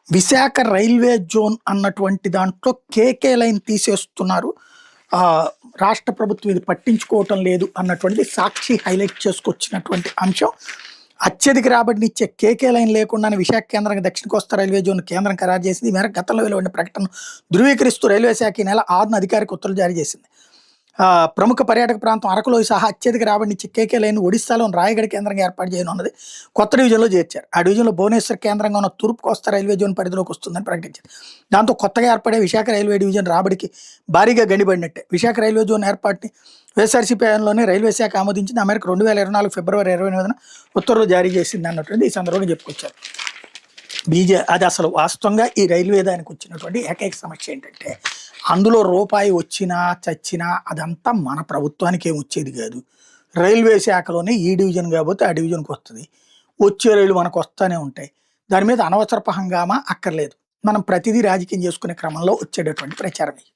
Visakha railway zone అన్నటువంటి దాంట్లో KK line తీసేస్తున్నారు. ఆహ్, రాష్ట్ర ప్రభుత్వం ఇది పట్టించుకోవటం లేదు అన్నటువంటిది సాక్షి హైలైట్ చేసుకొచ్చినటువంటి అంశం. అత్యధిక రాబడినిచ్చే కేకే లైన్ లేకుండానే విశాఖ కేంద్రంగా దక్షిణ కోస్తా రైల్వే జోన్ కేంద్రం ఖరారు చేసింది. ఈ మేరకు గతంలో వెలువడిన ప్రకటనను ధృవీకరిస్తూ రైల్వే శాఖ ఈ నెల 6న అధికారిక ఉత్తర్వులు జారీ చేసింది. ప్రముఖ పర్యాటక ప్రాంతం అరకులో సహా అత్యధిక రాబడినిచ్చే కేకే లైన్ ఒడిశాలోని రాయగఢ కేంద్రంగా ఏర్పాటు చేయనున్నది. కొత్త డివిజన్లో చేర్చారు. ఆ డివిజన్లో భువనేశ్వర్ కేంద్రంగా ఉన్న తూర్పు కోస్తా రైల్వే జోన్ పరిధిలోకి వస్తుందని ప్రకటించారు. దాంతో కొత్తగా ఏర్పడే విశాఖ రైల్వే డివిజన్ రాబడికి భారీగా గండిపడినట్టే. విశాఖ రైల్వే జోన్ ఏర్పాటుని వైఎస్ఆర్సీపీ హయాంలోనే రైల్వే శాఖ ఆమోదించింది. ఆ మేరకు 2024 ఫిబ్రవరి 28న ఉత్తర్వులు జారీ చేసింది అన్నటువంటి ఈ సందర్భంగా చెప్పుకొచ్చారు. అది అసలు వాస్తవంగా ఈ రైల్వే దానికి వచ్చినటువంటి ఏకైక సమస్య ఏంటంటే, అందులో రూపాయి వచ్చినా చచ్చినా అదంతా మన ప్రభుత్వానికి ఏం వచ్చేది కాదు. రైల్వే శాఖలోనే ఈ డివిజన్ కాబట్టి ఆ డివిజన్కి వస్తుంది. వచ్చే రైలు మనకు వస్తూనే ఉంటాయి. దాని మీద అనవసరపు హంగామా అక్కర్లేదు. మనం ప్రతిదీ రాజకీయం చేసుకునే క్రమంలో వచ్చేటటువంటి ప్రచారం ఇది.